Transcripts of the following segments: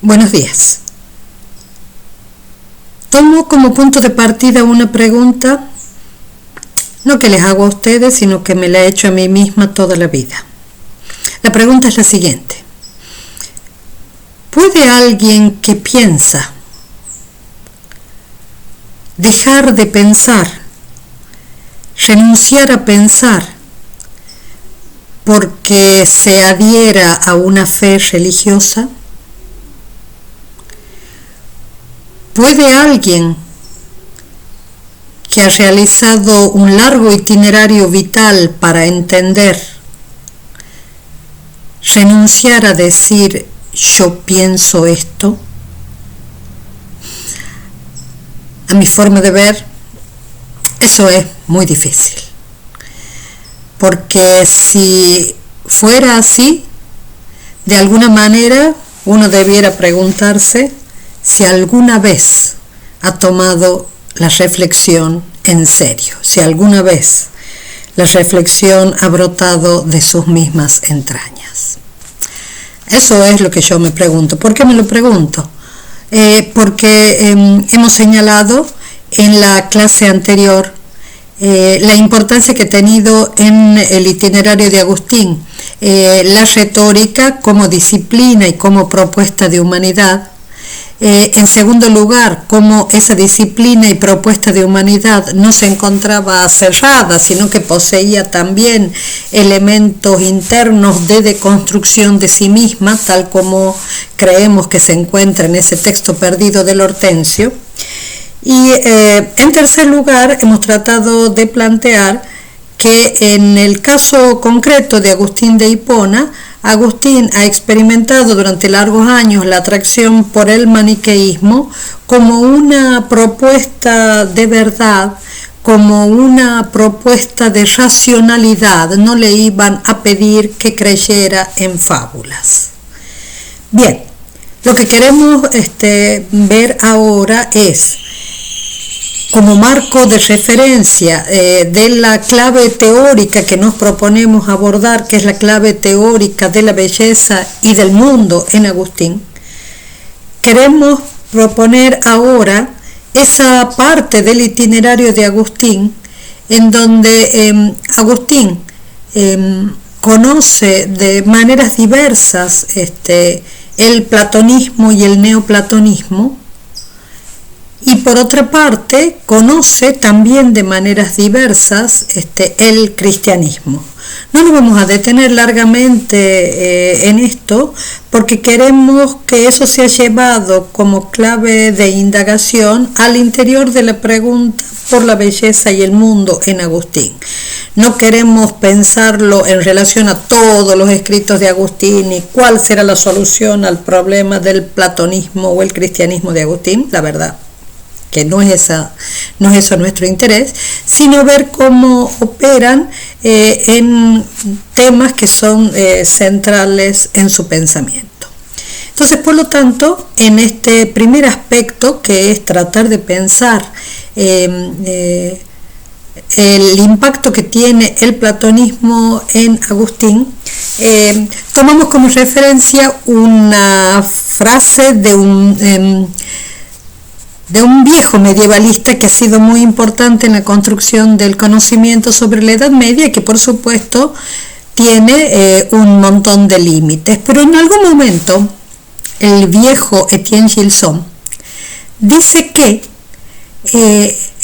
Buenos días. Tomo como punto de partida una pregunta, no que les hago a ustedes, sino que me la he hecho a mí misma toda la vida. La pregunta es la siguiente. ¿Puede alguien que piensa dejar de pensar, renunciar a pensar, porque se adhiera a una fe religiosa? ¿Puede alguien que ha realizado un largo itinerario vital para entender, renunciar a decir yo pienso esto? A mi forma de ver, eso es muy difícil, porque si fuera así, de alguna manera uno debiera preguntarse si alguna vez ha tomado la reflexión en serio, si alguna vez la reflexión ha brotado de sus mismas entrañas. Eso es lo que yo me pregunto. ¿Por qué me lo pregunto? Porque hemos señalado en la clase anterior la importancia que ha tenido en el itinerario de Agustín la retórica como disciplina y como propuesta de humanidad. En segundo lugar, cómo esa disciplina y propuesta de humanidad no se encontraba cerrada, sino que poseía también elementos internos de deconstrucción de sí misma, tal como creemos que se encuentra en ese texto perdido del Hortensio. Y en tercer lugar, hemos tratado de plantear que en el caso concreto de Agustín de Hipona, Agustín ha experimentado durante largos años la atracción por el maniqueísmo como una propuesta de verdad, como una propuesta de racionalidad. No le iban a pedir que creyera en fábulas. Bien, lo que queremos ver ahora es, como marco de referencia de la clave teórica que nos proponemos abordar, que es la clave teórica de la belleza y del mundo en Agustín, queremos proponer ahora esa parte del itinerario de Agustín en donde Agustín conoce de maneras diversas el platonismo y el neoplatonismo, y por otra parte conoce también de maneras diversas el cristianismo. No nos vamos a detener largamente en esto, porque queremos que eso sea llevado como clave de indagación al interior de la pregunta por la belleza y el mundo en Agustín. No queremos pensarlo en relación a todos los escritos de Agustín y cuál será la solución al problema del platonismo o el cristianismo de Agustín, la verdad que no es eso nuestro interés, sino ver cómo operan en temas que son centrales en su pensamiento. Entonces, por lo tanto, en este primer aspecto, que es tratar de pensar el impacto que tiene el platonismo en Agustín, tomamos como referencia una frase de un viejo medievalista que ha sido muy importante en la construcción del conocimiento sobre la Edad Media, que por supuesto tiene un montón de límites, pero en algún momento el viejo Etienne Gilson dice que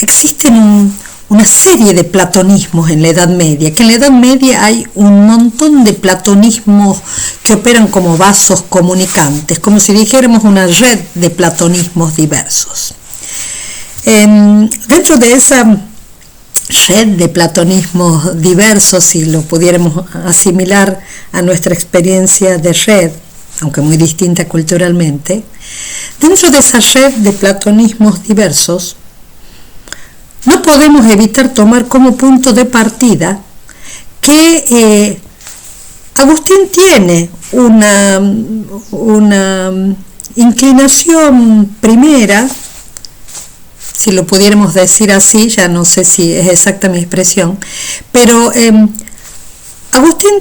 existen una serie de platonismos en la Edad Media, que en la Edad Media hay un montón de platonismos que operan como vasos comunicantes, como si dijéramos una red de platonismos diversos. Dentro de esa red de platonismos diversos, si lo pudiéramos asimilar a nuestra experiencia de red, aunque muy distinta culturalmente, dentro de esa red de platonismos diversos, no podemos evitar tomar como punto de partida que Agustín tiene una inclinación primera, si lo pudiéramos decir así, ya no sé si es exacta mi expresión, pero Agustín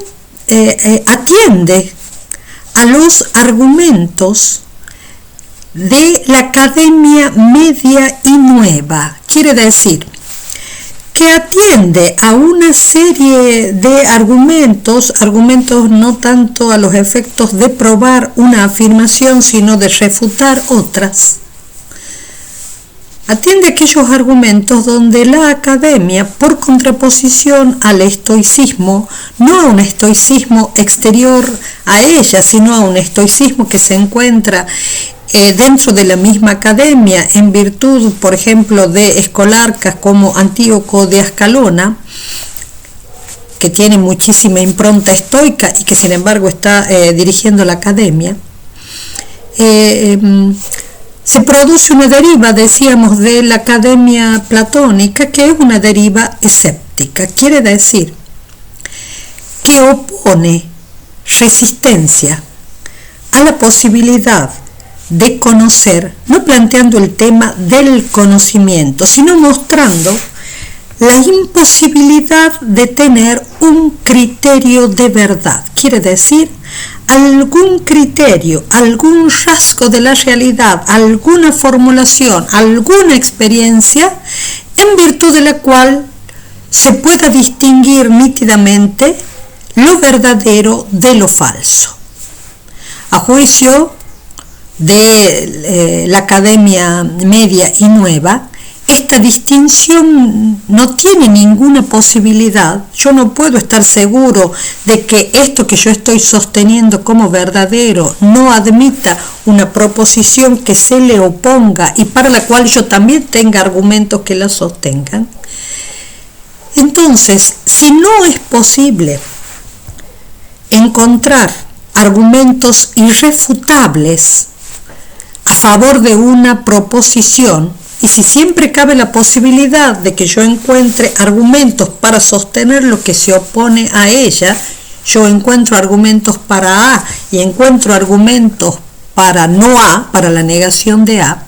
atiende a los argumentos de la Academia Media y Nueva. Quiere decir que atiende a una serie de argumentos no tanto a los efectos de probar una afirmación, sino de refutar otras. Atiende a aquellos argumentos donde la academia, por contraposición al estoicismo, no a un estoicismo exterior a ella, sino a un estoicismo que se encuentra dentro de la misma academia, en virtud, por ejemplo, de escolarcas como Antíoco de Ascalona, que tiene muchísima impronta estoica y que sin embargo está dirigiendo la academia, se produce una deriva, decíamos, de la academia platónica, que es una deriva escéptica. Quiere decir que opone resistencia a la posibilidad de conocer, no planteando el tema del conocimiento, sino mostrando la imposibilidad de tener un criterio de verdad. Quiere decir, algún criterio, algún rasgo de la realidad, alguna formulación, alguna experiencia, en virtud de la cual se pueda distinguir nítidamente lo verdadero de lo falso. A juicio de la Academia Media y Nueva, esta distinción no tiene ninguna posibilidad. Yo no puedo estar seguro de que esto que yo estoy sosteniendo como verdadero no admita una proposición que se le oponga y para la cual yo también tenga argumentos que la sostengan. Entonces, si no es posible encontrar argumentos irrefutables a favor de una proposición, y si siempre cabe la posibilidad de que yo encuentre argumentos para sostener lo que se opone a ella, yo encuentro argumentos para A y encuentro argumentos para no A, para la negación de A,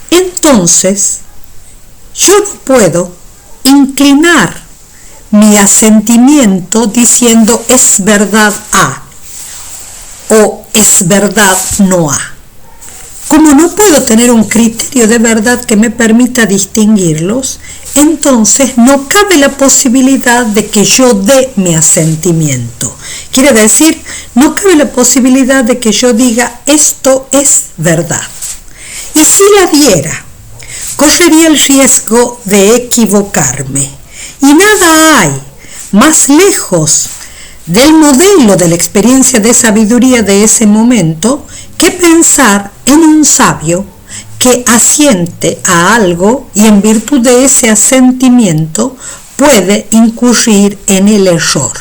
entonces yo no puedo inclinar mi asentimiento diciendo es verdad A o es verdad no A. Como no puedo tener un criterio de verdad que me permita distinguirlos, entonces no cabe la posibilidad de que yo dé mi asentimiento. Quiere decir, no cabe la posibilidad de que yo diga esto es verdad. Y si la diera, correría el riesgo de equivocarme. Y nada hay más lejos del modelo de la experiencia de sabiduría de ese momento que pensar en un sabio que asiente a algo y en virtud de ese asentimiento puede incurrir en el error.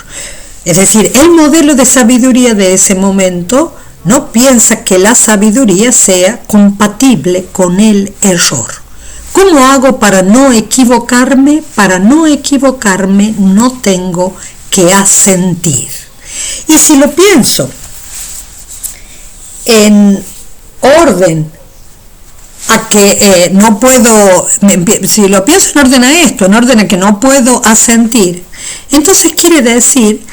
Es decir, el modelo de sabiduría de ese momento no piensa que la sabiduría sea compatible con el error. ¿Cómo hago para no equivocarme? Para no equivocarme no tengo que asentir. Y si lo pienso en orden a que no puedo, si lo pienso en orden a esto, en orden a que no puedo asentir, entonces quiere decir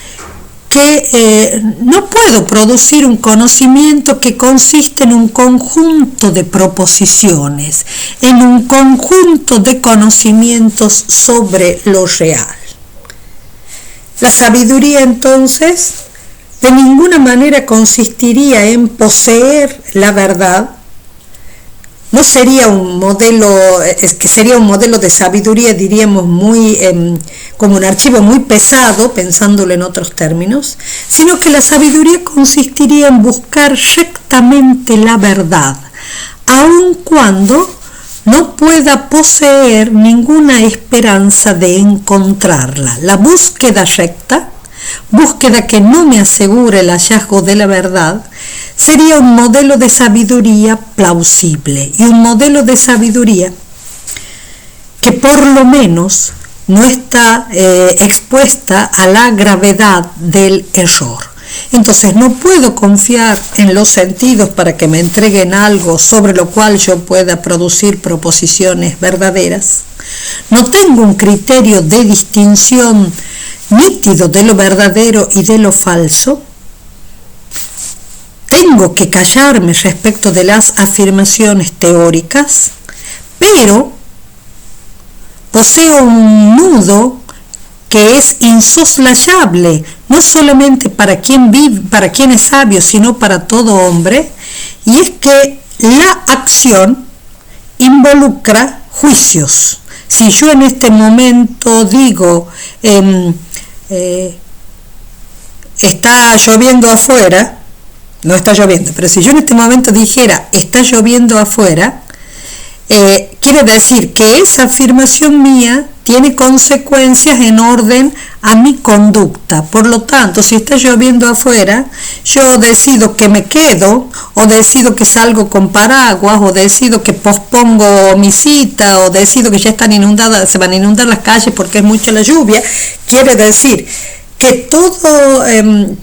que no puedo producir un conocimiento que consiste en un conjunto de proposiciones, en un conjunto de conocimientos sobre lo real. La sabiduría entonces de ninguna manera consistiría en poseer la verdad. No sería un modelo, sería un modelo de sabiduría, diríamos, muy como un archivo muy pesado, pensándolo en otros términos, sino que la sabiduría consistiría en buscar rectamente la verdad, aun cuando no pueda poseer ninguna esperanza de encontrarla. La búsqueda recta, búsqueda que no me asegure el hallazgo de la verdad, sería un modelo de sabiduría plausible y un modelo de sabiduría que por lo menos no está expuesta a la gravedad del error. Entonces no puedo confiar en los sentidos para que me entreguen algo sobre lo cual yo pueda producir proposiciones verdaderas. No tengo un criterio de distinción nítido de lo verdadero y de lo falso. tengo que callarme respecto de las afirmaciones teóricas, pero poseo un nudo que es insoslayable, no solamente para quien vive, para quien es sabio, sino para todo hombre, y es que la acción involucra juicios. Si yo en este momento digo, está lloviendo afuera, no está lloviendo, pero si yo en este momento dijera, está lloviendo afuera, quiere decir que esa afirmación mía tiene consecuencias en orden a mi conducta. Por lo tanto, si está lloviendo afuera, yo decido que me quedo, o decido que salgo con paraguas, o decido que pospongo mi cita, o decido que ya están inundadas, se van a inundar las calles porque es mucha la lluvia. Quiere decir que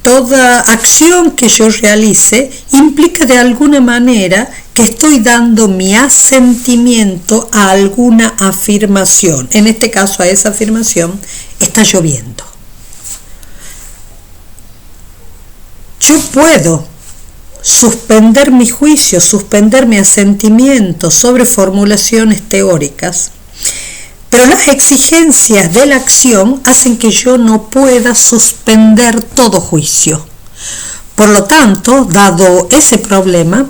toda acción que yo realice implica de alguna manera que estoy dando mi asentimiento a alguna afirmación. En este caso, a esa afirmación, está lloviendo. Yo puedo suspender mi juicio, suspender mi asentimiento sobre formulaciones teóricas, pero las exigencias de la acción hacen que yo no pueda suspender todo juicio. Por lo tanto, dado ese problema,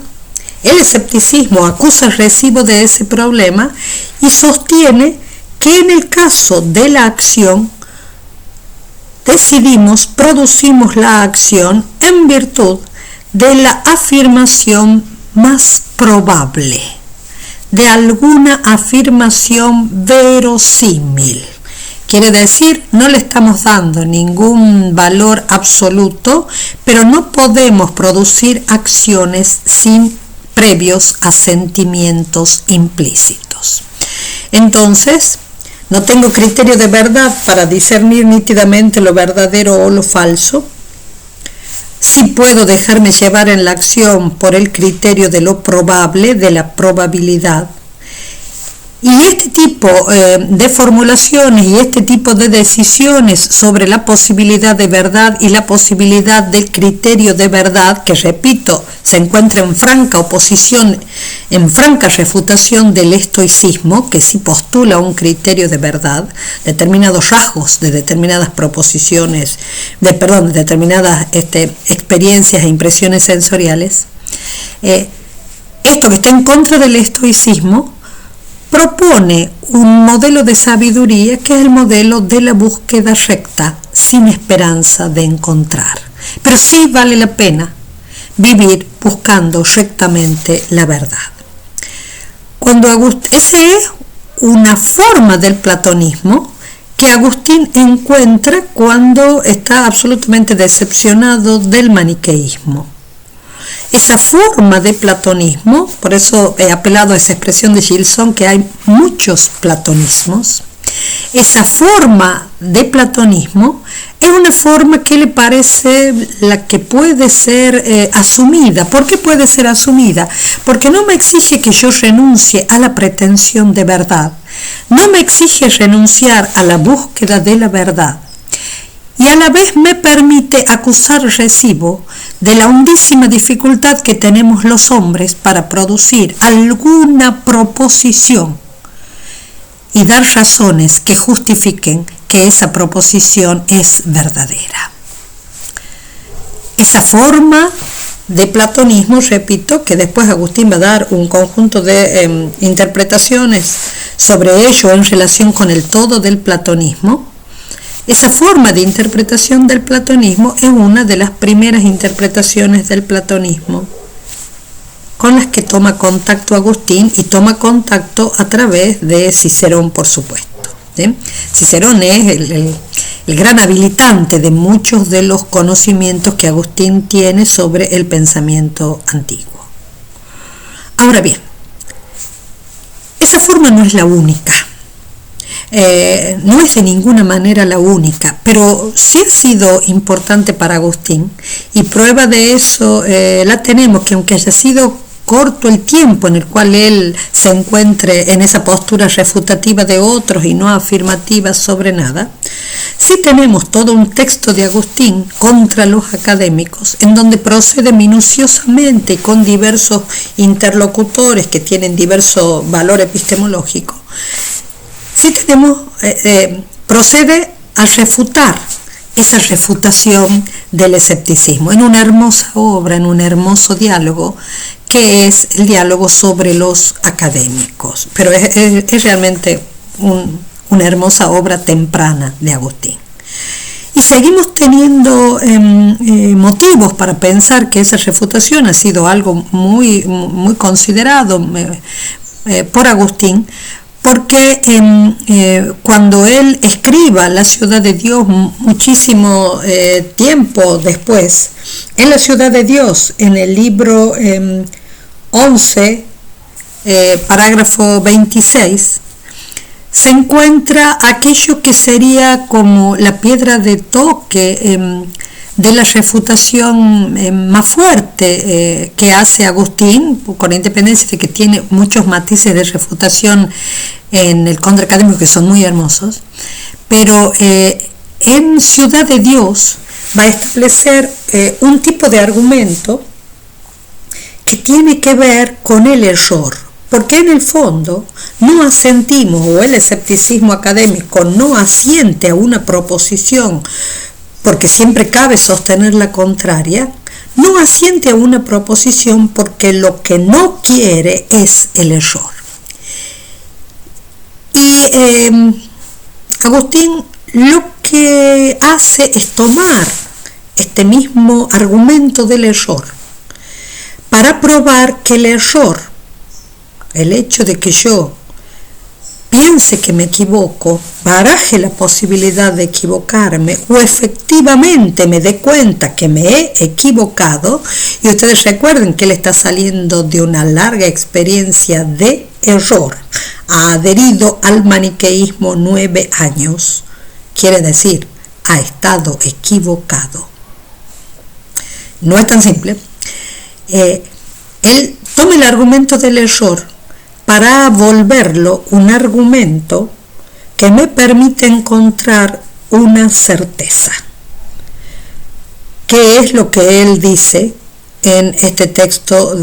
el escepticismo acusa el recibo de ese problema y sostiene que en el caso de la acción producimos la acción en virtud de la afirmación más probable, de alguna afirmación verosímil. Quiere decir, no le estamos dando ningún valor absoluto, pero no podemos producir acciones sin previos asentimientos implícitos. Entonces, no tengo criterio de verdad para discernir nítidamente lo verdadero o lo falso. Sí puedo dejarme llevar en la acción por el criterio de lo probable, de la probabilidad. Y este tipo de formulaciones y este tipo de decisiones sobre la posibilidad de verdad y la posibilidad del criterio de verdad, que repito, se encuentra en franca oposición, en franca refutación del estoicismo, que sí postula un criterio de verdad, determinados rasgos de determinadas proposiciones, de determinadas experiencias e impresiones sensoriales. Esto que está en contra del estoicismo propone un modelo de sabiduría que es el modelo de la búsqueda recta, sin esperanza de encontrar. Pero sí vale la pena vivir buscando rectamente la verdad. Esa es una forma del platonismo que Agustín encuentra cuando está absolutamente decepcionado del maniqueísmo. Esa forma de platonismo, por eso he apelado a esa expresión de Gilson, que hay muchos platonismos, esa forma de platonismo es una forma que le parece la que puede ser asumida. ¿Por qué puede ser asumida? Porque no me exige que yo renuncie a la pretensión de verdad, no me exige renunciar a la búsqueda de la verdad, y a la vez me permite acusar recibo de la hondísima dificultad que tenemos los hombres para producir alguna proposición y dar razones que justifiquen que esa proposición es verdadera. Esa forma de platonismo, repito, que después Agustín va a dar un conjunto de interpretaciones sobre ello en relación con el todo del platonismo. Esa forma de interpretación del platonismo es una de las primeras interpretaciones del platonismo con las que toma contacto Agustín, y toma contacto a través de Cicerón, por supuesto. ¿Sí? Cicerón es el gran habilitante de muchos de los conocimientos que Agustín tiene sobre el pensamiento antiguo. Ahora bien, esa forma no es la única. No es de ninguna manera la única, pero sí ha sido importante para Agustín, y prueba de eso la tenemos, que aunque haya sido corto el tiempo en el cual él se encuentre en esa postura refutativa de otros y no afirmativa sobre nada, Sí tenemos todo un texto de Agustín contra los académicos, en donde procede minuciosamente con diversos interlocutores que tienen diverso valor epistemológico. Sí tenemos, procede a refutar esa refutación del escepticismo en una hermosa obra, en un hermoso diálogo, que es el diálogo sobre los académicos. Pero es realmente una hermosa obra temprana de Agustín. Y seguimos teniendo motivos para pensar que esa refutación ha sido algo muy, muy considerado por Agustín, porque cuando él escriba La ciudad de Dios muchísimo tiempo después, en La ciudad de Dios, en el libro 11, parágrafo 26, se encuentra aquello que sería como la piedra de toque de la refutación más fuerte que hace Agustín, con independencia de que tiene muchos matices de refutación en el Contra Académico que son muy hermosos, pero en Ciudad de Dios va a establecer un tipo de argumento que tiene que ver con el error, porque en el fondo no asentimos, o el escepticismo académico no asiente a una proposición, porque siempre cabe sostener la contraria, no asiente a una proposición porque lo que no quiere es el error. Y Agustín lo que hace es tomar este mismo argumento del error para probar que el error, el hecho de que yo piense que me equivoco, baraje la posibilidad de equivocarme o efectivamente me dé cuenta que me he equivocado, y ustedes recuerden que él está saliendo de una larga experiencia de error, ha adherido al maniqueísmo 9 años, quiere decir, ha estado equivocado. No es tan simple. Él toma el argumento del error para volverlo un argumento que me permite encontrar una certeza. ¿Qué es lo que él dice en este texto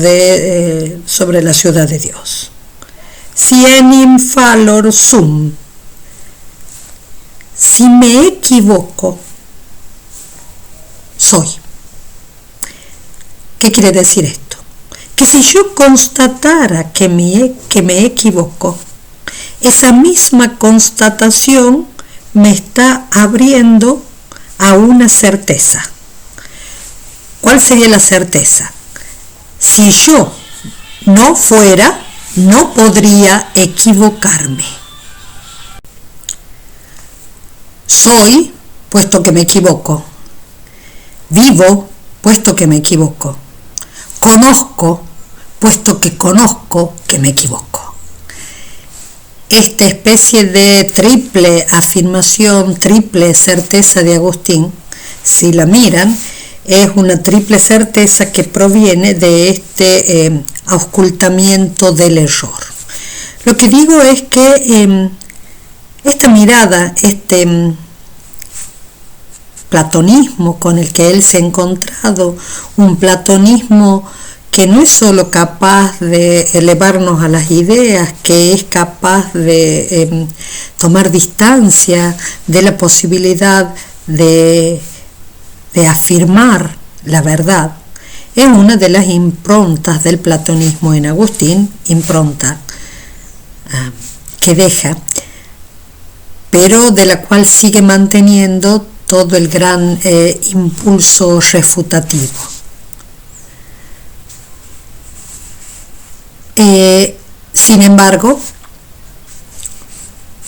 sobre la ciudad de Dios? Si enim fallor sum, si me equivoco, soy. ¿Qué quiere decir esto? Que si yo constatara que me equivoco, esa misma constatación me está abriendo a una certeza. ¿Cuál sería la certeza? Si yo no fuera, no podría equivocarme. Soy, puesto que me equivoco. Vivo, puesto que me equivoco. Conozco, puesto que conozco que me equivoco. Esta especie de triple afirmación, triple certeza de Agustín, si la miran, es una triple certeza que proviene de este auscultamiento del error. Lo que digo es que esta mirada, este platonismo con el que él se ha encontrado, un platonismo que no es solo capaz de elevarnos a las ideas, que es capaz de tomar distancia de la posibilidad de afirmar la verdad, es una de las improntas del platonismo en Agustín, impronta que deja, pero de la cual sigue manteniendo todo el gran impulso refutativo. Sin embargo,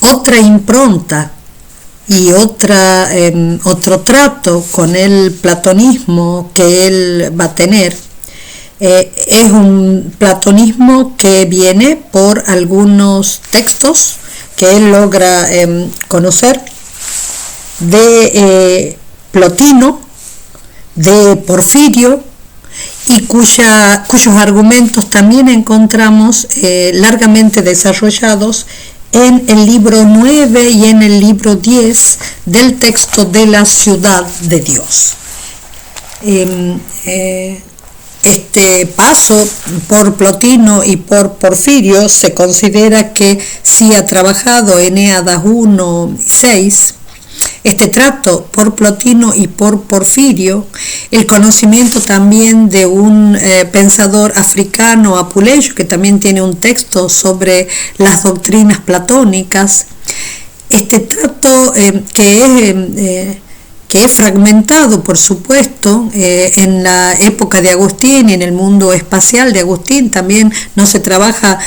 otra impronta y otro trato con el platonismo que él va a tener es un platonismo que viene por algunos textos que él logra conocer de Plotino, de Porfirio, y cuyos argumentos también encontramos largamente desarrollados en el libro 9 y en el libro 10 del texto de la ciudad de Dios. Este paso por Plotino y por Porfirio se considera que sí ha trabajado Eneadas 1 y 6, este trato por Plotino y por Porfirio, el conocimiento también de un pensador africano, Apuleyo, que también tiene un texto sobre las doctrinas platónicas, este trato que es fragmentado, por supuesto, en la época de Agustín y en el mundo espacial de Agustín. También no se trabaja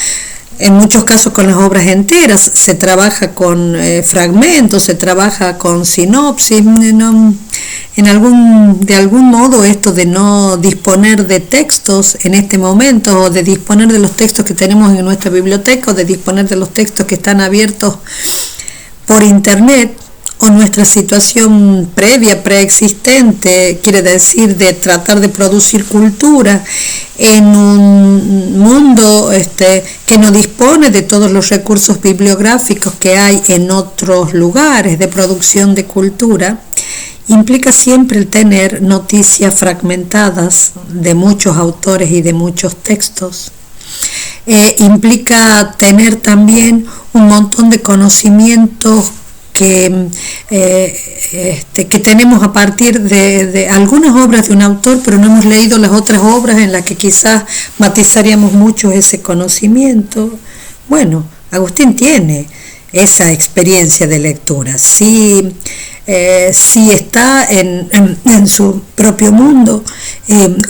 en muchos casos con las obras enteras, se trabaja con fragmentos, se trabaja con sinopsis. De algún modo esto de no disponer de textos en este momento, o de disponer de los textos que tenemos en nuestra biblioteca, o de disponer de los textos que están abiertos por internet, o nuestra situación preexistente, quiere decir de tratar de producir cultura en un mundo que no dispone de todos los recursos bibliográficos que hay en otros lugares de producción de cultura, implica siempre el tener noticias fragmentadas de muchos autores y de muchos textos. Implica tener también un montón de conocimientos que tenemos a partir de algunas obras de un autor, pero no hemos leído las otras obras en las que quizás matizaríamos mucho ese conocimiento. Bueno, Agustín tiene esa experiencia de lectura. Sí está en su propio mundo,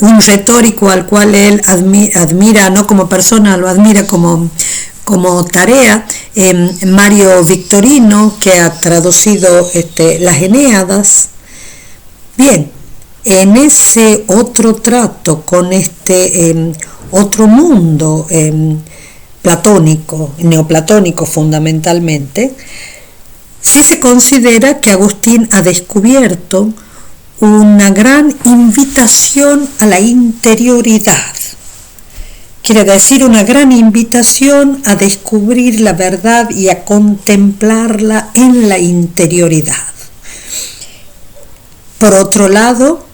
un retórico al cual él admira, no como persona, lo admira como tarea, Mario Victorino, que ha traducido las Eneadas. Bien, en ese otro trato con otro mundo platónico, neoplatónico fundamentalmente, sí se considera que Agustín ha descubierto una gran invitación a la interioridad. Quiere decir, una gran invitación a descubrir la verdad y a contemplarla en la interioridad. Por otro lado,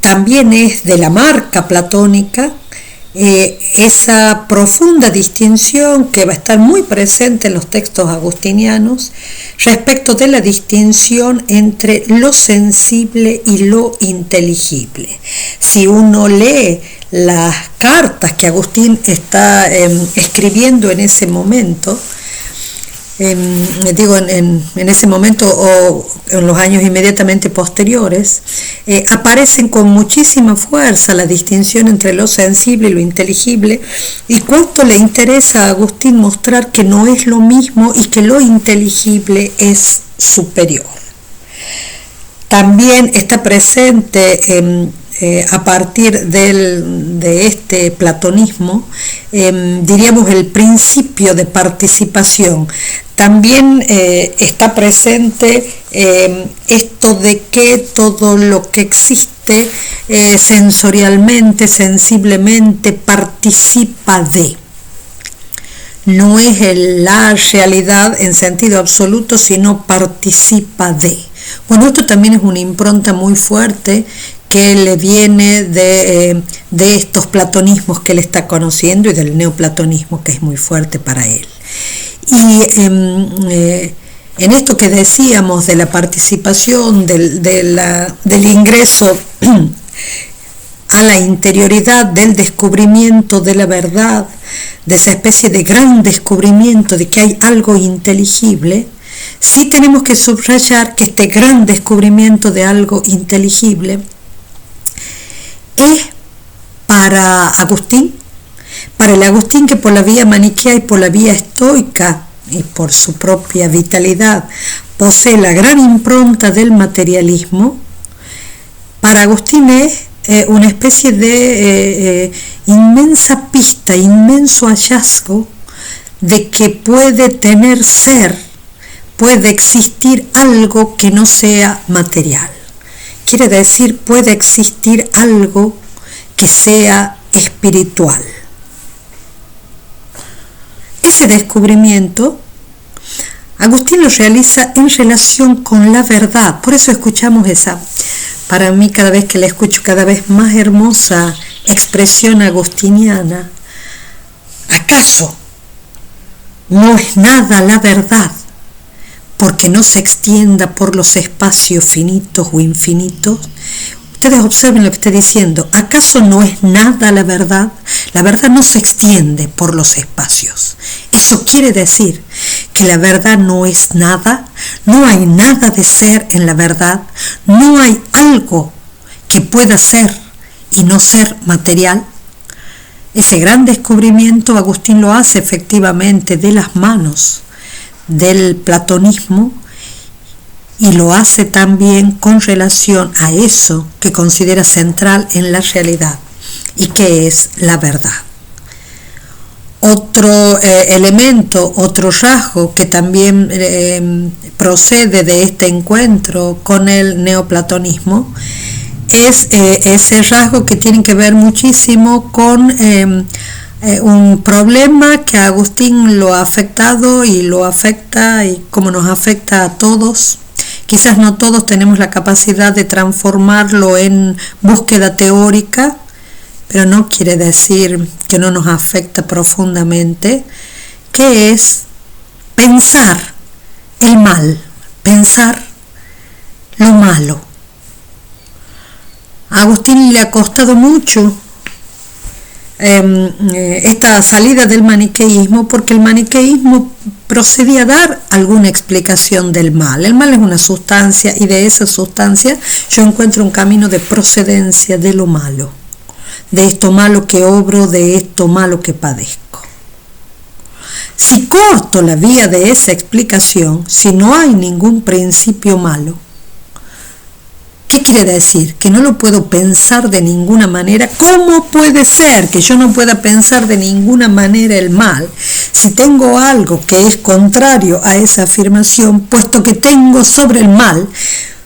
también es de la marca platónica esa profunda distinción que va a estar muy presente en los textos agustinianos respecto de la distinción entre lo sensible y lo inteligible. Si uno lee las cartas que Agustín está escribiendo en ese momento, en ese momento o en los años inmediatamente posteriores, aparecen con muchísima fuerza la distinción entre lo sensible y lo inteligible, y cuánto le interesa a Agustín mostrar que no es lo mismo y que lo inteligible es superior. También está presente a partir de este platonismo, diríamos, el principio de participación. También está presente esto de que todo lo que existe sensorialmente, sensiblemente, participa de. No es la realidad en sentido absoluto, sino participa de. Bueno, esto también es una impronta muy fuerte que le viene de estos platonismos que él está conociendo y del neoplatonismo, que es muy fuerte para él. Y en esto que decíamos de la participación, del ingreso a la interioridad, del descubrimiento de la verdad, de esa especie de gran descubrimiento de que hay algo inteligible, sí tenemos que subrayar que este gran descubrimiento de algo inteligible es para Agustín, para el Agustín que por la vía maniquea y por la vía estoica y por su propia vitalidad posee la gran impronta del materialismo. Para Agustín es una especie de inmensa pista, inmenso hallazgo de que puede tener ser, puede existir algo que no sea material. Quiere decir, puede existir algo que sea espiritual. Ese descubrimiento Agustín lo realiza en relación con la verdad. Por eso escuchamos esa, para mí cada vez que la escucho, cada vez más hermosa expresión agustiniana. ¿Acaso no es nada la verdad, porque no se extienda por los espacios finitos o infinitos? Ustedes observen lo que estoy diciendo. ¿Acaso no es nada la verdad? La verdad no se extiende por los espacios. Eso quiere decir que la verdad no es nada, no hay nada de ser en la verdad, no hay algo que pueda ser y no ser material. Ese gran descubrimiento Agustín lo hace efectivamente de las manos del platonismo, y lo hace también con relación a eso que considera central en la realidad y que es la verdad. Otro elemento, otro rasgo que también procede de este encuentro con el neoplatonismo es ese rasgo que tiene que ver muchísimo con un problema que a Agustín lo ha afectado y lo afecta, y como nos afecta a todos. Quizás no todos tenemos la capacidad de transformarlo en búsqueda teórica, pero no quiere decir que no nos afecta profundamente, que es pensar el mal, pensar lo malo. A Agustín le ha costado mucho esta salida del maniqueísmo, porque el maniqueísmo procedía a dar alguna explicación del mal. El mal es una sustancia, y de esa sustancia yo encuentro un camino de procedencia de lo malo, de esto malo que obro, de esto malo que padezco. Si corto la vía de esa explicación, si no hay ningún principio malo, ¿qué quiere decir? Que no lo puedo pensar de ninguna manera. ¿Cómo puede ser que yo no pueda pensar de ninguna manera el mal si tengo algo que es contrario a esa afirmación, puesto que tengo sobre el mal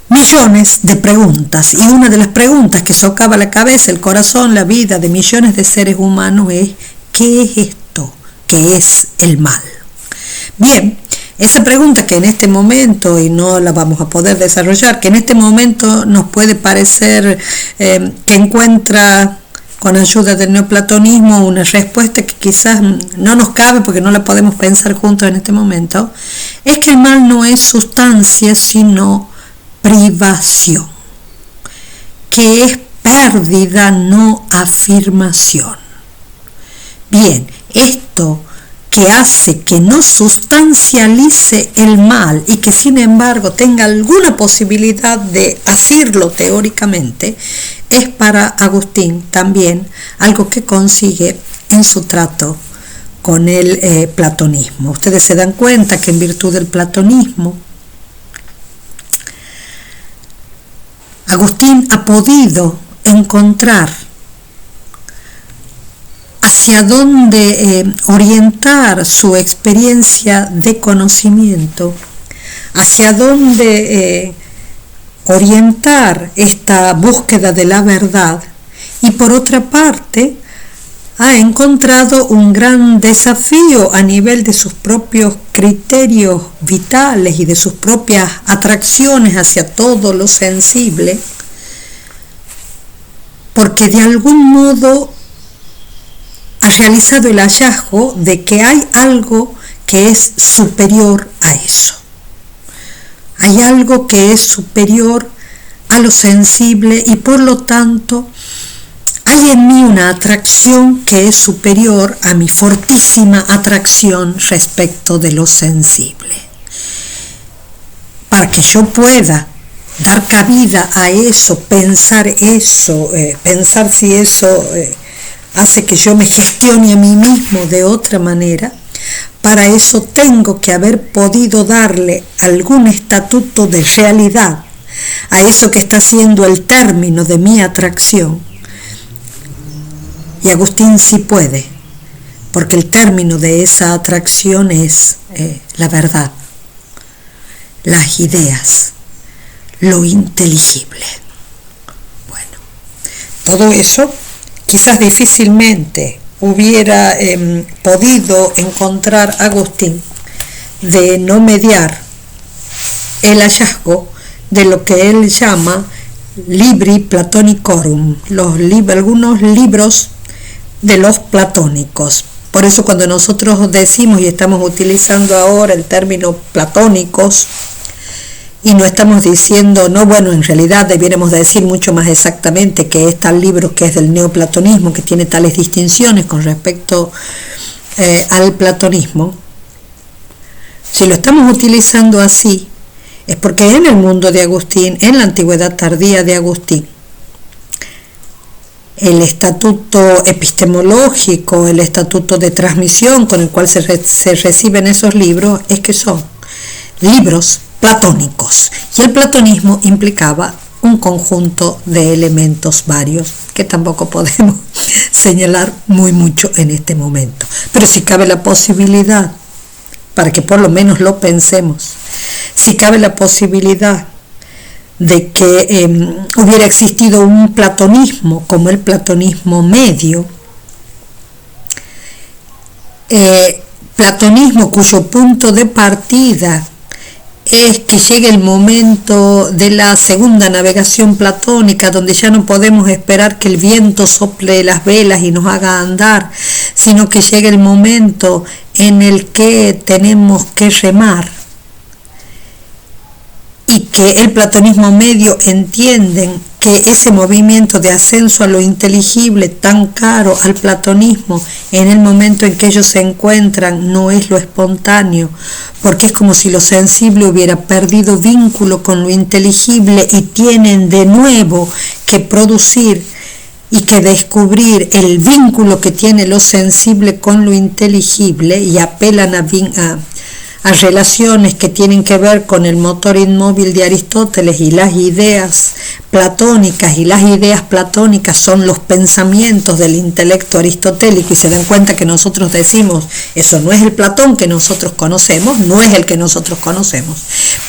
millones de preguntas? Y una de las preguntas que socava la cabeza, el corazón, la vida de millones de seres humanos es: ¿qué es esto? ¿Qué es el mal? Bien, esa pregunta que en este momento, y no la vamos a poder desarrollar, que en este momento nos puede parecer que encuentra con ayuda del neoplatonismo una respuesta que quizás no nos cabe porque no la podemos pensar juntos en este momento, es que el mal no es sustancia sino privación, que es pérdida, no afirmación. Bien, esto que hace que no sustancialice el mal y que sin embargo tenga alguna posibilidad de asirlo teóricamente, es para Agustín también algo que consigue en su trato con el platonismo. Ustedes se dan cuenta que en virtud del platonismo, Agustín ha podido encontrar hacia dónde orientar su experiencia de conocimiento, hacia dónde orientar esta búsqueda de la verdad, y por otra parte ha encontrado un gran desafío a nivel de sus propios criterios vitales y de sus propias atracciones hacia todo lo sensible, porque de algún modo ha realizado el hallazgo de que hay algo que es superior a eso. Hay algo que es superior a lo sensible y por lo tanto hay en mí una atracción que es superior a mi fortísima atracción respecto de lo sensible. Para que yo pueda dar cabida a eso, pensar si eso hace que yo me gestione a mí mismo de otra manera, para eso tengo que haber podido darle algún estatuto de realidad a eso que está siendo el término de mi atracción. Y Agustín sí puede, porque el término de esa atracción es la verdad, las ideas, lo inteligible. Bueno, todo eso quizás difícilmente hubiera podido encontrar Agustín de no mediar el hallazgo de lo que él llama Libri Platonicorum, algunos libros de los platónicos. Por eso cuando nosotros decimos y estamos utilizando ahora el término platónicos, y no estamos diciendo, no, bueno, en realidad debiéramos decir mucho más exactamente que es tal libro que es del neoplatonismo, que tiene tales distinciones con respecto al platonismo. Si lo estamos utilizando así, es porque en el mundo de Agustín, en la antigüedad tardía de Agustín, el estatuto epistemológico, el estatuto de transmisión con el cual se reciben esos libros, es que son libros platónicos. Y el platonismo implicaba un conjunto de elementos varios que tampoco podemos señalar mucho en este momento. Pero si cabe la posibilidad, para que por lo menos lo pensemos, si cabe la posibilidad de que hubiera existido un platonismo como el platonismo medio, platonismo cuyo punto de partida es que llegue el momento de la segunda navegación platónica, donde ya no podemos esperar que el viento sople las velas y nos haga andar, sino que llegue el momento en el que tenemos que remar, y que el platonismo medio entienden que ese movimiento de ascenso a lo inteligible tan caro al platonismo en el momento en que ellos se encuentran no es lo espontáneo, porque es como si lo sensible hubiera perdido vínculo con lo inteligible y tienen de nuevo que producir y que descubrir el vínculo que tiene lo sensible con lo inteligible, y apelan a relaciones que tienen que ver con el motor inmóvil de Aristóteles y las ideas platónicas, y las ideas platónicas son los pensamientos del intelecto aristotélico, y se dan cuenta que nosotros decimos, eso no es el Platón que nosotros conocemos, no es el que nosotros conocemos,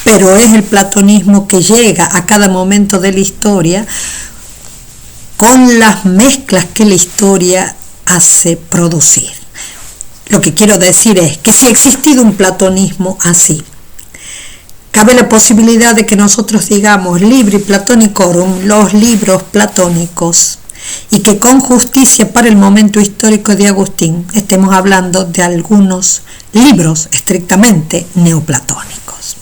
pero es el platonismo que llega a cada momento de la historia con las mezclas que la historia hace producir. Lo que quiero decir es que si ha existido un platonismo así, cabe la posibilidad de que nosotros digamos Libri Platonicorum, los libros platónicos, y que con justicia para el momento histórico de Agustín estemos hablando de algunos libros estrictamente neoplatónicos.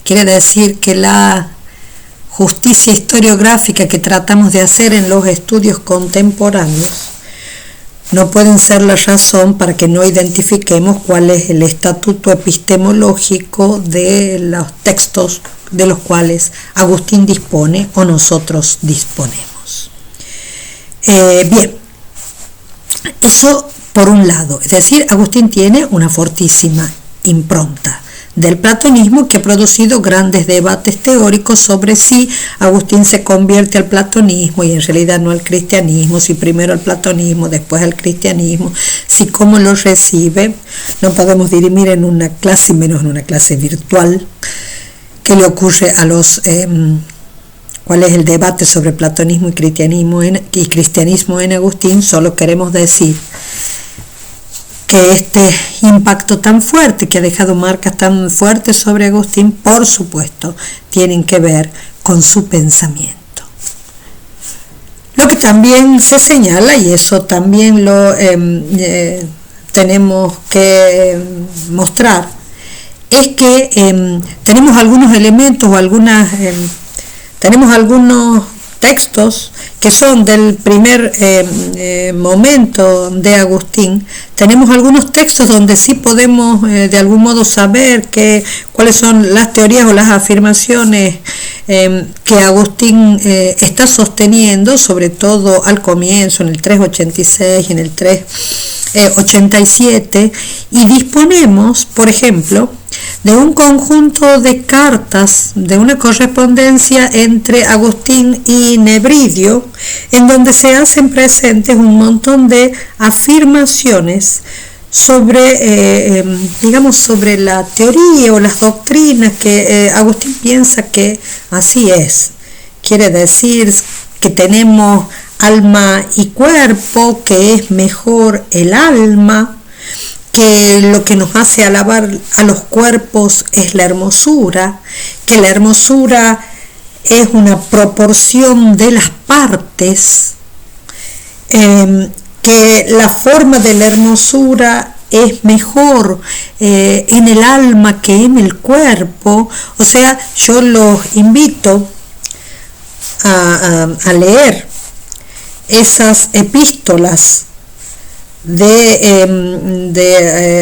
Quiere decir que la justicia historiográfica que tratamos de hacer en los estudios contemporáneos no pueden ser la razón para que no identifiquemos cuál es el estatuto epistemológico de los textos de los cuales Agustín dispone o nosotros disponemos. Bien, eso por un lado, es decir, Agustín tiene una fortísima impronta del platonismo que ha producido grandes debates teóricos sobre si Agustín se convierte al platonismo y en realidad no al cristianismo, si primero al platonismo, después al cristianismo, si cómo lo recibe. No podemos dirimir en una clase, menos en una clase virtual, qué le ocurre a los cuál es el debate sobre platonismo y cristianismo en Agustín. Solo queremos decir que este impacto tan fuerte, que ha dejado marcas tan fuertes sobre Agustín, por supuesto, tienen que ver con su pensamiento. Lo que también se señala, y eso también lo tenemos que mostrar, es que tenemos algunos elementos o tenemos algunos textos que son del primer momento de Agustín. Tenemos algunos textos donde sí podemos de algún modo saber cuáles son las teorías o las afirmaciones que Agustín está sosteniendo, sobre todo al comienzo, en el 386 y en el 387, y disponemos, por ejemplo, de un conjunto de cartas, de una correspondencia entre Agustín y Nebridio, en donde se hacen presentes un montón de afirmaciones sobre, sobre la teoría o las doctrinas que Agustín piensa que así es. Quiere decir que tenemos alma y cuerpo, que es mejor el alma, que lo que nos hace alabar a los cuerpos es la hermosura, que la hermosura es una proporción de las partes, que la forma de la hermosura es mejor en el alma que en el cuerpo. O sea, yo los invito a leer esas epístolas de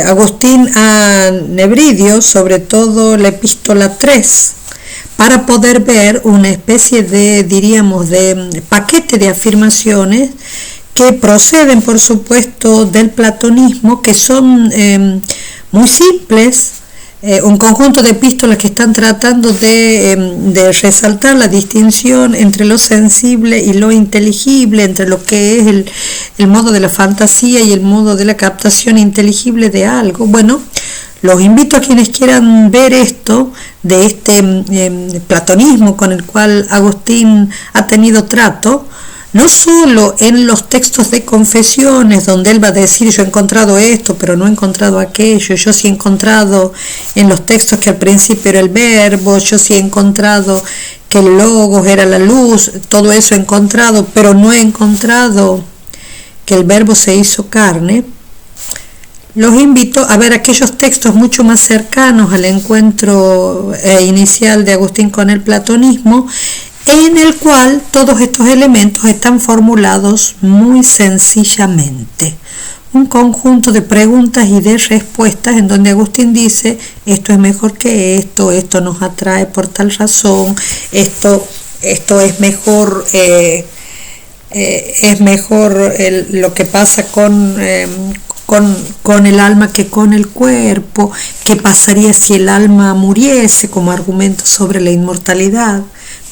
Agustín a Nebridio, sobre todo la epístola 3, para poder ver una especie de, diríamos, de paquete de afirmaciones que proceden, por supuesto, del platonismo, que son muy simples, un conjunto de epístolas que están tratando de resaltar la distinción entre lo sensible y lo inteligible, entre lo que es el modo de la fantasía y el modo de la captación inteligible de algo. Bueno, los invito a quienes quieran ver esto, de este platonismo con el cual Agustín ha tenido trato, no solo en los textos de confesiones, donde él va a decir yo he encontrado esto, pero no he encontrado aquello, yo sí he encontrado en los textos que al principio era el verbo, yo sí he encontrado que el logos era la luz, todo eso he encontrado, pero no he encontrado que el verbo se hizo carne. Los invito a ver aquellos textos mucho más cercanos al encuentro inicial de Agustín con el platonismo, en el cual todos estos elementos están formulados muy sencillamente. Un conjunto de preguntas y de respuestas en donde Agustín dice, esto es mejor que esto nos atrae por tal razón, esto es mejor, lo que pasa con el alma que con el cuerpo, qué pasaría si el alma muriese, como argumento sobre la inmortalidad.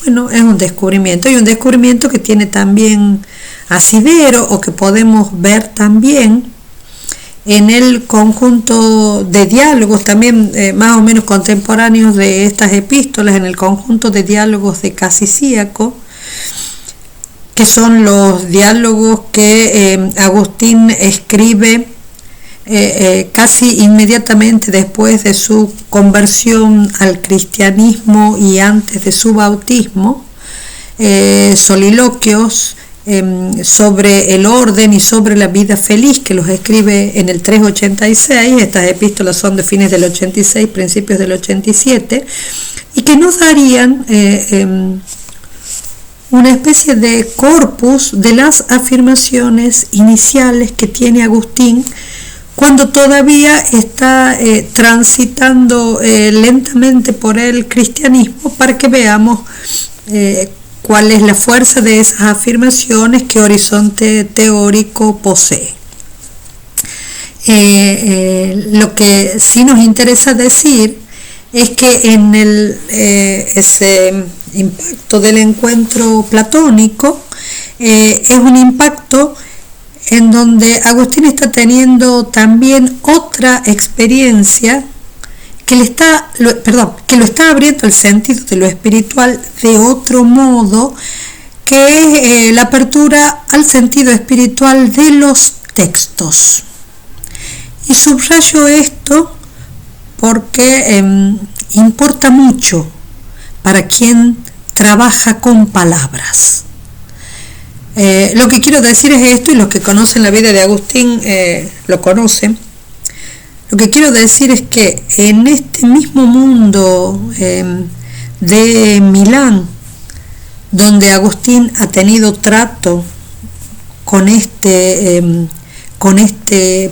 Bueno, es un descubrimiento, y un descubrimiento que tiene también asidero, o que podemos ver también en el conjunto de diálogos también más o menos contemporáneos de estas epístolas, en el conjunto de diálogos de Casicíaco, que son los diálogos que Agustín escribe casi inmediatamente después de su conversión al cristianismo y antes de su bautismo, soliloquios sobre el orden y sobre la vida feliz, que los escribe en el 386. Estas epístolas son de fines del 86, principios del 87, y que nos darían una especie de corpus de las afirmaciones iniciales que tiene Agustín cuando todavía está transitando lentamente por el cristianismo, para que veamos cuál es la fuerza de esas afirmaciones, qué horizonte teórico posee. Lo que sí nos interesa decir es que en ese impacto del encuentro platónico es un impacto en donde Agustín está teniendo también otra experiencia que lo está abriendo el sentido de lo espiritual de otro modo, que es la apertura al sentido espiritual de los textos. Y subrayo esto porque importa mucho para quien trabaja con palabras. Lo que quiero decir es esto, y los que conocen la vida de Agustín lo conocen. Lo que quiero decir es que en este mismo mundo de Milán, donde Agustín ha tenido trato con este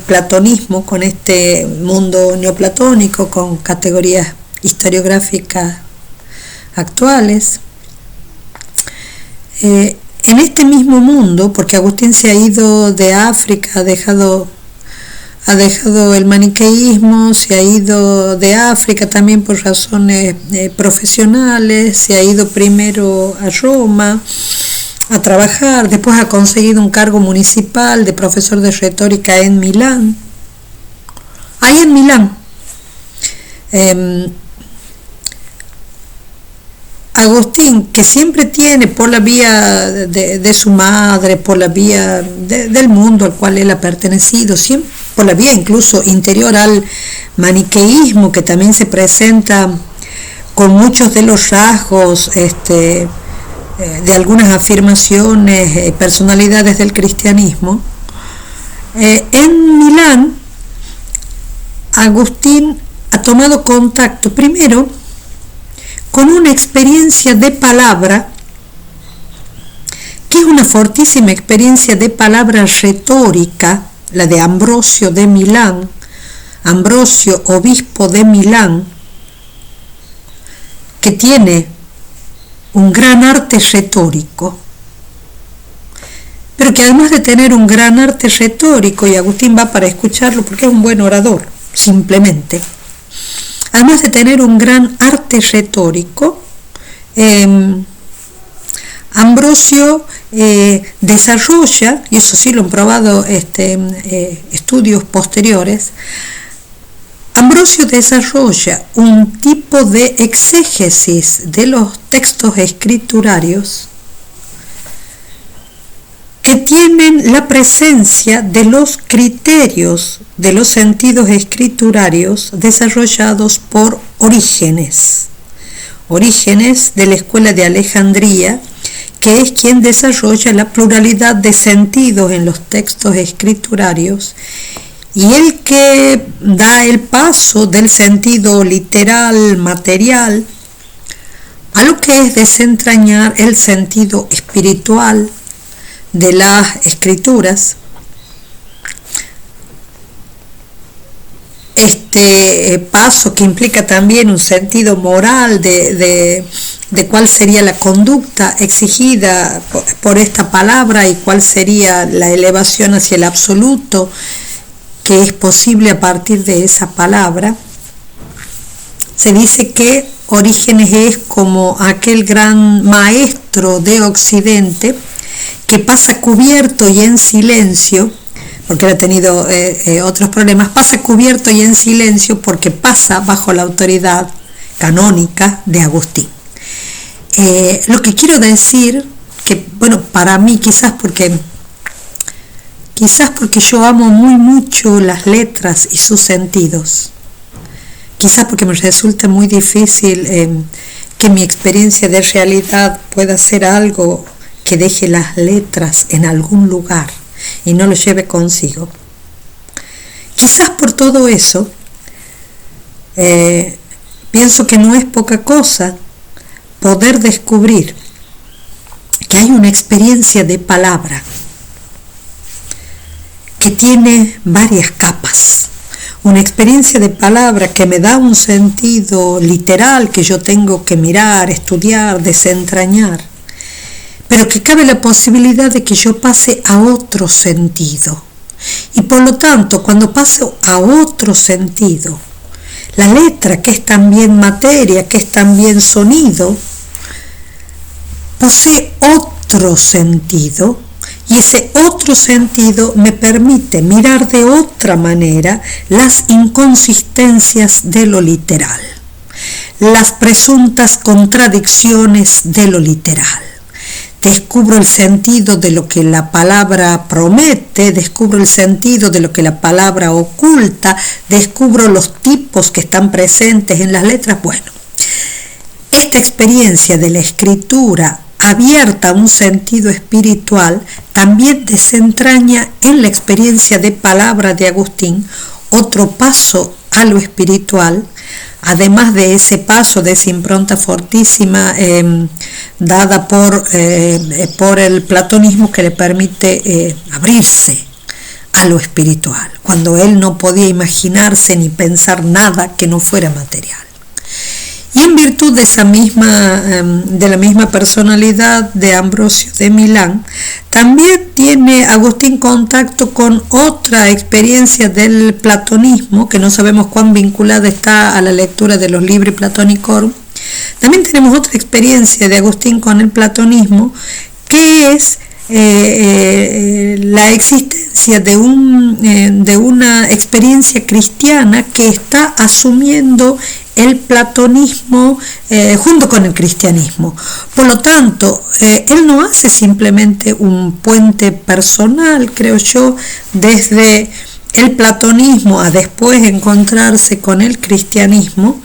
platonismo, con este mundo neoplatónico, con categorías historiográficas actuales, en este mismo mundo, porque Agustín se ha ido de África, ha dejado el maniqueísmo, se ha ido de África también por razones profesionales, se ha ido primero a Roma a trabajar, después ha conseguido un cargo municipal de profesor de retórica en Milán. Ahí en Milán, Agustín, que siempre tiene por la vía de su madre, por la vía del mundo al cual él ha pertenecido, por la vía incluso interior al maniqueísmo, que también se presenta con muchos de los rasgos de algunas afirmaciones, personalidades del cristianismo. En Milán, Agustín ha tomado contacto primero con una experiencia de palabra, que es una fortísima experiencia de palabra retórica, la de Ambrosio de Milán, Ambrosio, obispo de Milán, que tiene un gran arte retórico, pero que además de tener un gran arte retórico, y Agustín va para escucharlo porque es un buen orador, simplemente, además de tener un gran arte retórico, Ambrosio desarrolla, y eso sí lo han probado estudios posteriores, Ambrosio desarrolla un tipo de exégesis de los textos escriturarios que tienen la presencia de los criterios de los sentidos escriturarios desarrollados por Orígenes de la escuela de Alejandría, que es quien desarrolla la pluralidad de sentidos en los textos escriturarios, y el que da el paso del sentido literal, material, a lo que es desentrañar el sentido espiritual de las escrituras. Este paso, que implica también un sentido moral de cuál sería la conducta exigida por esta palabra y cuál sería la elevación hacia el absoluto que es posible a partir de esa palabra. Se dice que Orígenes es como aquel gran maestro de Occidente que pasa cubierto y en silencio, porque él ha tenido otros problemas, pasa cubierto y en silencio porque pasa bajo la autoridad canónica de Agustín. Lo que quiero decir, que bueno, para mí quizás porque yo amo muy mucho las letras y sus sentidos, quizás porque me resulta muy difícil que mi experiencia de realidad pueda ser algo que deje las letras en algún lugar y no lo lleve consigo. Quizás por todo eso, pienso que no es poca cosa poder descubrir que hay una experiencia de palabra que tiene varias capas, una experiencia de palabra que me da un sentido literal que yo tengo que mirar, estudiar, desentrañar, pero que cabe la posibilidad de que yo pase a otro sentido. Y por lo tanto, cuando paso a otro sentido, la letra, que es también materia, que es también sonido, posee otro sentido, y ese otro sentido me permite mirar de otra manera las inconsistencias de lo literal, las presuntas contradicciones de lo literal. Descubro el sentido de lo que la palabra promete, descubro el sentido de lo que la palabra oculta, descubro los tipos que están presentes en las letras. Bueno, esta experiencia de la escritura abierta a un sentido espiritual también desentraña en la experiencia de palabra de Agustín otro paso a lo espiritual, además de ese paso, de esa impronta fortísima dada por el platonismo, que le permite abrirse a lo espiritual, cuando él no podía imaginarse ni pensar nada que no fuera material. Y en virtud de de la misma personalidad de Ambrosio de Milán, también tiene Agustín contacto con otra experiencia del platonismo, que no sabemos cuán vinculada está a la lectura de los Libri Platonicorum. También tenemos otra experiencia de Agustín con el platonismo, que es la existencia de una experiencia cristiana que está asumiendo el platonismo junto con el cristianismo. Por lo tanto, él no hace simplemente un puente personal, creo yo, desde el platonismo a después encontrarse con el cristianismo,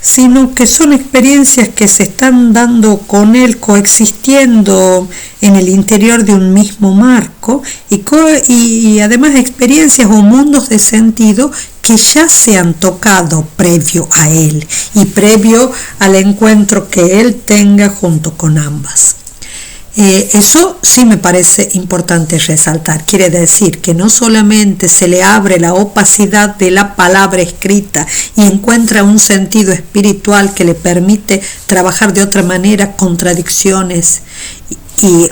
sino que son experiencias que se están dando con él, coexistiendo en el interior de un mismo marco, y además experiencias o mundos de sentido que ya se han tocado previo a él y previo al encuentro que él tenga junto con ambas. Eso sí me parece importante resaltar. Quiere decir que no solamente se le abre la opacidad de la palabra escrita y encuentra un sentido espiritual que le permite trabajar de otra manera contradicciones y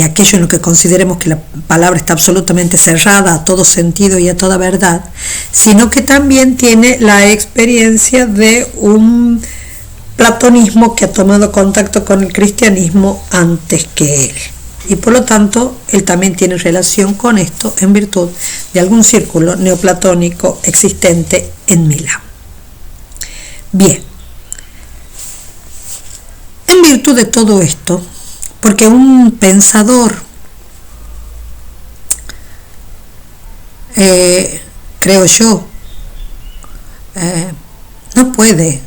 aquello en lo que consideremos que la palabra está absolutamente cerrada a todo sentido y a toda verdad, sino que también tiene la experiencia de un platonismo que ha tomado contacto con el cristianismo antes que él, y por lo tanto él también tiene relación con esto en virtud de algún círculo neoplatónico existente en Milán. Bien, en virtud de todo esto, porque un pensador, creo yo, no puede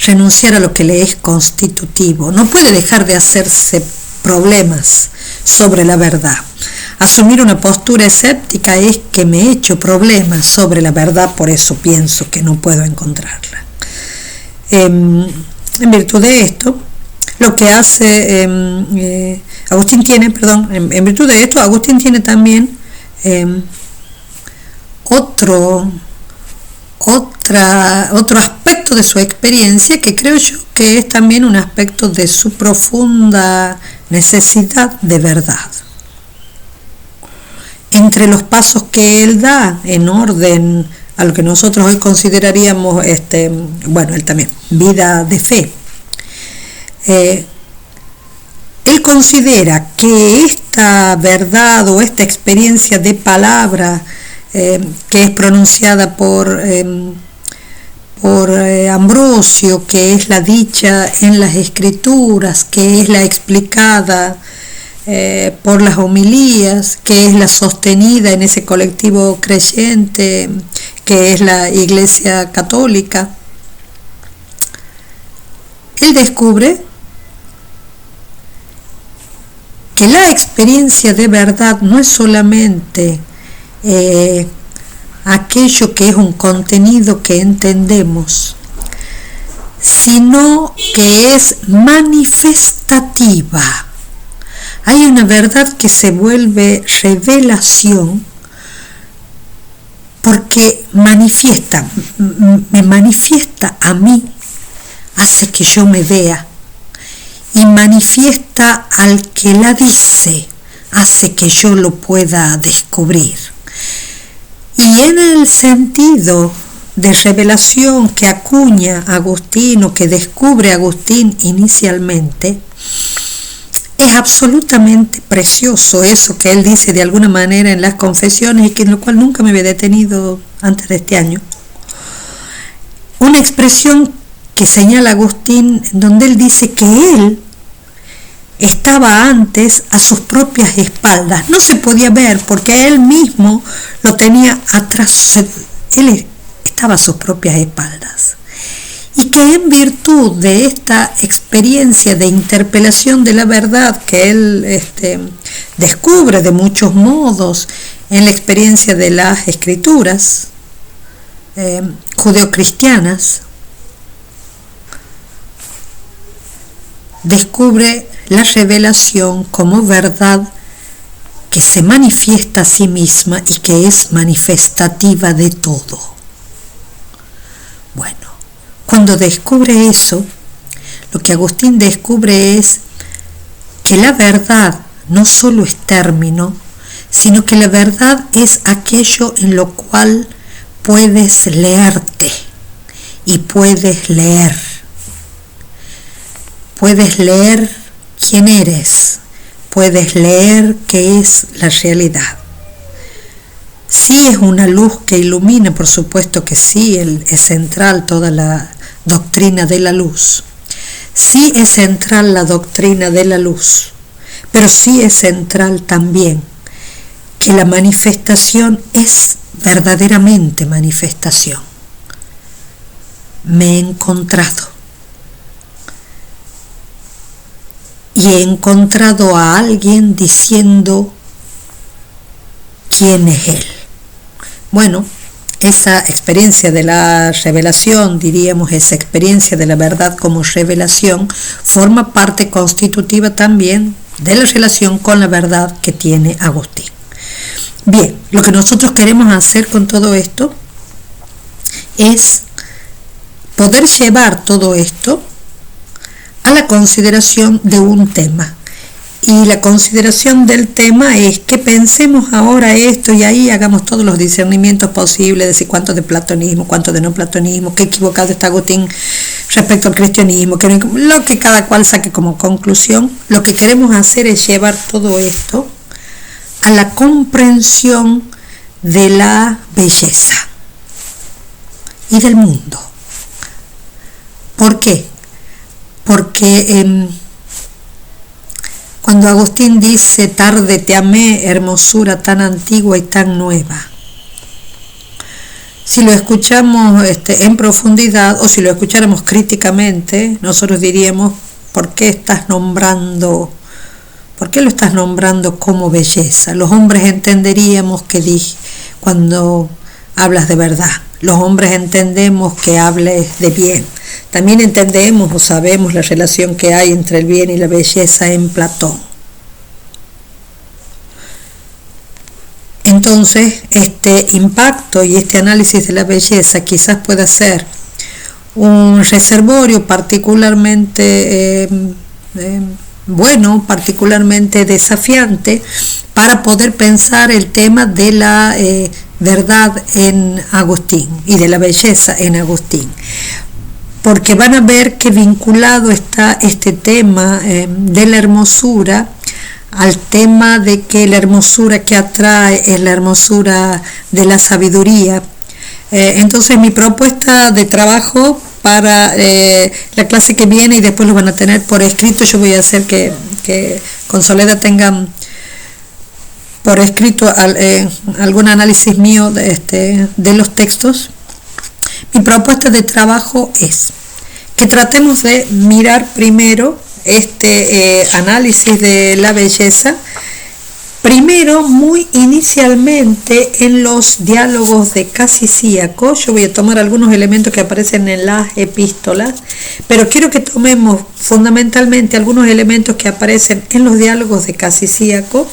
renunciar a lo que le es constitutivo, no puede dejar de hacerse problemas sobre la verdad. Asumir una postura escéptica es que me he hecho problemas sobre la verdad, por eso pienso que no puedo encontrarla. En virtud de esto, lo que hace Agustín tiene, en virtud de esto, Agustín tiene también otro aspecto de su experiencia, que creo yo que es también un aspecto de su profunda necesidad de verdad. Entre los pasos que él da en orden a lo que nosotros hoy consideraríamos, él también, vida de fe, él considera que esta verdad o esta experiencia de palabra que es pronunciada por Ambrosio, que es la dicha en las escrituras, que es la explicada por las homilías, que es la sostenida en ese colectivo creyente que es la Iglesia Católica, él descubre que la experiencia de verdad no es solamente aquello que es un contenido que entendemos, sino que es manifestativa. Hay una verdad que se vuelve revelación porque me manifiesta a mí, hace que yo me vea, y manifiesta al que la dice, hace que yo lo pueda descubrir. Y en el sentido de revelación que acuña Agustín o que descubre Agustín inicialmente, es absolutamente precioso eso que él dice de alguna manera en las confesiones, y que en lo cual nunca me había detenido antes de este año. Una expresión que señala Agustín, donde él dice que él estaba antes a sus propias espaldas. No se podía ver porque él mismo lo tenía atrás, él estaba a sus propias espaldas. Y que en virtud de esta experiencia de interpelación de la verdad que él descubre de muchos modos en la experiencia de las escrituras judeocristianas, descubre la revelación como verdad que se manifiesta a sí misma y que es manifestativa de todo. Bueno, cuando descubre eso, lo que Agustín descubre es que la verdad no solo es término, sino que la verdad es aquello en lo cual puedes leerte y puedes leer. Puedes leer quién eres, puedes leer qué es la realidad. Sí es una luz que ilumina, por supuesto que sí, es central toda la doctrina de la luz. Sí es central la doctrina de la luz, pero sí es central también que la manifestación es verdaderamente manifestación. Me he encontrado. Y he encontrado a alguien diciendo quién es él. Bueno, esa experiencia de la revelación, diríamos, esa experiencia de la verdad como revelación, forma parte constitutiva también de la relación con la verdad que tiene Agustín. Bien, lo que nosotros queremos hacer con todo esto es poder llevar todo esto a la consideración de un tema. Y la consideración del tema es que pensemos ahora esto y ahí hagamos todos los discernimientos posibles, de decir cuánto de platonismo, cuánto de no platonismo, qué equivocado está Agustín respecto al cristianismo, lo que cada cual saque como conclusión. Lo que queremos hacer es llevar todo esto a la comprensión de la belleza y del mundo. ¿Por qué? Porque cuando Agustín dice tarde te amé, hermosura tan antigua y tan nueva, si lo escuchamos en profundidad o si lo escucháramos críticamente, nosotros diríamos ¿por qué lo estás nombrando como belleza? Los hombres entenderíamos que cuando hablas de verdad, los hombres entendemos que hables de bien. También entendemos o sabemos la relación que hay entre el bien y la belleza en Platón. Entonces, este impacto y este análisis de la belleza quizás pueda ser un reservorio particularmente bueno, particularmente desafiante para poder pensar el tema de la verdad en Agustín y de la belleza en Agustín. Porque van a ver que vinculado está este tema de la hermosura al tema de que la hermosura que atrae es la hermosura de la sabiduría. Entonces mi propuesta de trabajo para la clase que viene, y después lo van a tener por escrito, yo voy a hacer que con Soledad tengan por escrito algún análisis mío de los textos. Mi propuesta de trabajo es que tratemos de mirar primero este análisis de la belleza, primero muy inicialmente en los diálogos de Casicíaco. Yo voy a tomar algunos elementos que aparecen en las epístolas, pero quiero que tomemos fundamentalmente algunos elementos que aparecen en los diálogos de Casicíaco,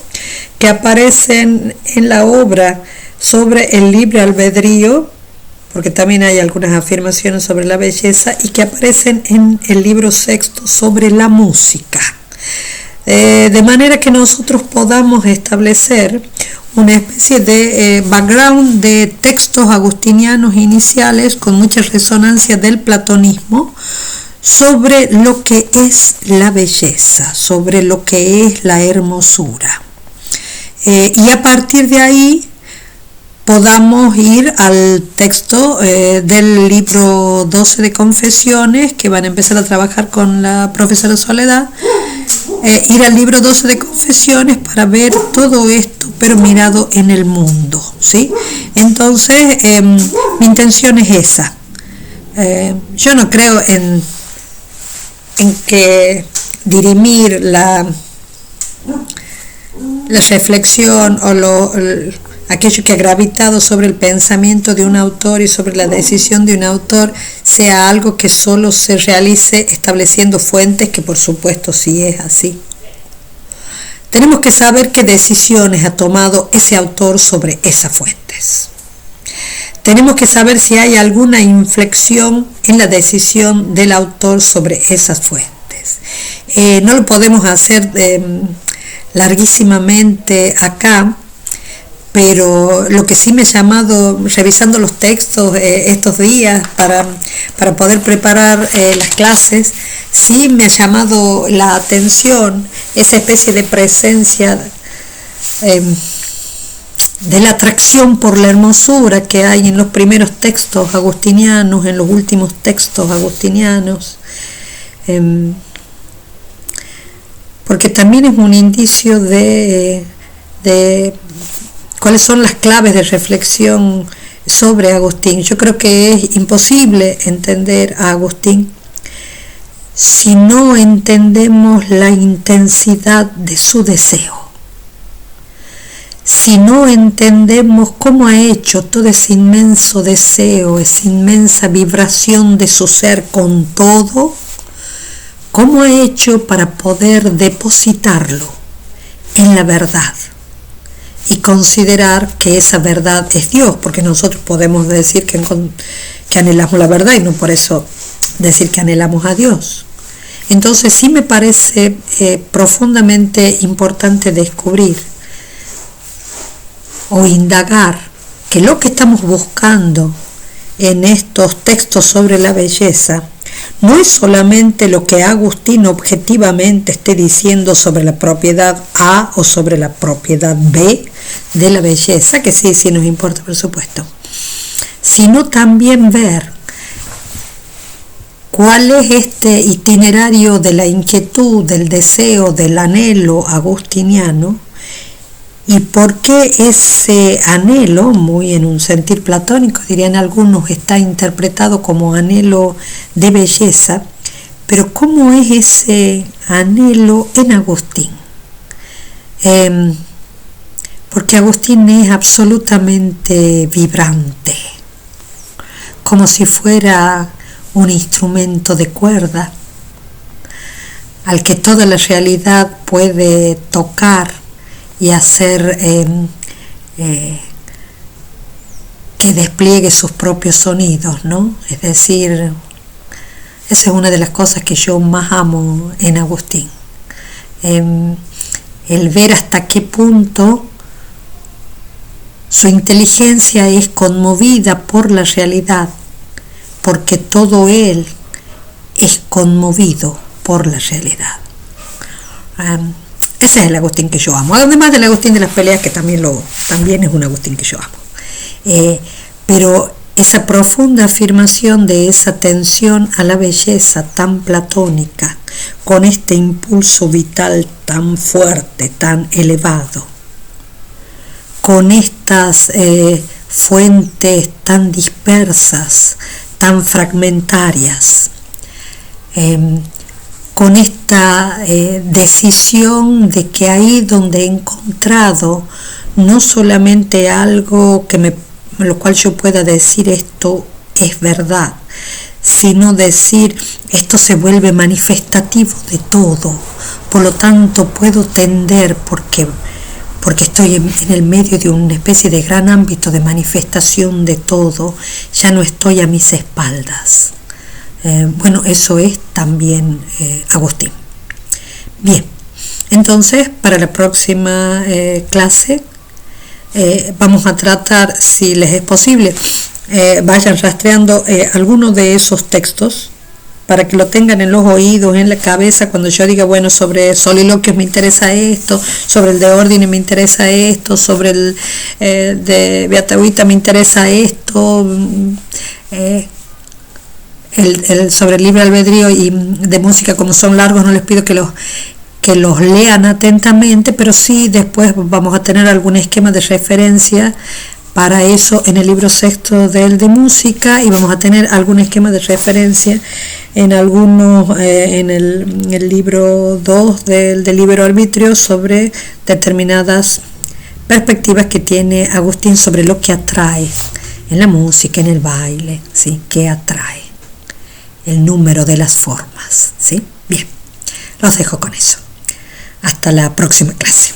que aparecen en la obra sobre el libre albedrío, porque también hay algunas afirmaciones sobre la belleza, y que aparecen en el libro sexto sobre la música. De manera que nosotros podamos establecer una especie de background de textos agustinianos iniciales con mucha resonancia del platonismo sobre lo que es la belleza, sobre lo que es la hermosura. Y a partir de ahí podamos ir al texto del libro 12 de Confesiones, que van a empezar a trabajar con la profesora Soledad, ir al libro 12 de Confesiones para ver todo esto, pero mirado en el mundo, ¿sí? Entonces, mi intención es esa. Yo no creo en que dirimir la reflexión o aquello que ha gravitado sobre el pensamiento de un autor y sobre la decisión de un autor sea algo que solo se realice estableciendo fuentes, que por supuesto sí es así. Tenemos que saber qué decisiones ha tomado ese autor sobre esas fuentes. Tenemos que saber si hay alguna inflexión en la decisión del autor sobre esas fuentes. No lo podemos hacer larguísimamente acá, pero lo que sí me ha llamado, revisando los textos estos días para poder preparar las clases, sí me ha llamado la atención esa especie de presencia de la atracción por la hermosura que hay en los primeros textos agustinianos, en los últimos textos agustinianos, porque también es un indicio de ¿Cuáles son las claves de reflexión sobre Agustín? Yo creo que es imposible entender a Agustín si no entendemos la intensidad de su deseo, si no entendemos cómo ha hecho todo ese inmenso deseo, esa inmensa vibración de su ser con todo, cómo ha hecho para poder depositarlo en la verdad y considerar que esa verdad es Dios, porque nosotros podemos decir que anhelamos la verdad y no por eso decir que anhelamos a Dios. Entonces sí me parece profundamente importante descubrir o indagar que lo que estamos buscando en estos textos sobre la belleza no es solamente lo que Agustín objetivamente esté diciendo sobre la propiedad A o sobre la propiedad B de la belleza, que sí nos importa por supuesto, sino también ver cuál es este itinerario de la inquietud, del deseo, del anhelo agustiniano y por qué ese anhelo, muy en un sentir platónico, dirían algunos, está interpretado como anhelo de belleza, pero cómo es ese anhelo en Agustín. Porque Agustín es absolutamente vibrante, como si fuera un instrumento de cuerda al que toda la realidad puede tocar y hacer que despliegue sus propios sonidos, ¿no? Es decir, esa es una de las cosas que yo más amo en Agustín, el ver hasta qué punto su inteligencia es conmovida por la realidad, porque todo él es conmovido por la realidad. Ese es el Agustín que yo amo, además del Agustín de las peleas, que también es un Agustín que yo amo. Pero esa profunda afirmación de esa tensión a la belleza tan platónica, con este impulso vital tan fuerte, tan elevado, con estas fuentes tan dispersas, tan fragmentarias, con esta decisión de que ahí donde he encontrado no solamente algo lo cual yo pueda decir esto es verdad, sino decir esto se vuelve manifestativo de todo, por lo tanto puedo tender porque estoy en el medio de una especie de gran ámbito de manifestación de todo, ya no estoy a mis espaldas. Bueno, eso es también Agustín. Bien, entonces para la próxima clase vamos a tratar, si les es posible, vayan rastreando algunos de esos textos para que lo tengan en los oídos, en la cabeza, cuando yo diga, bueno, sobre soliloquios me interesa esto, sobre el de Ordine me interesa esto, sobre el de Beata Huita me interesa esto, sobre el libre albedrío y de música, como son largos, no les pido que los lean atentamente, pero sí después vamos a tener algún esquema de referencia para eso en el libro sexto de música, y vamos a tener algún esquema de referencia en algunos en el libro 2 del libre arbitrio, sobre determinadas perspectivas que tiene Agustín sobre lo que atrae en la música, en el baile, ¿sí? ¿Qué atrae? El número de las formas, ¿sí? Bien, los dejo con eso. Hasta la próxima clase.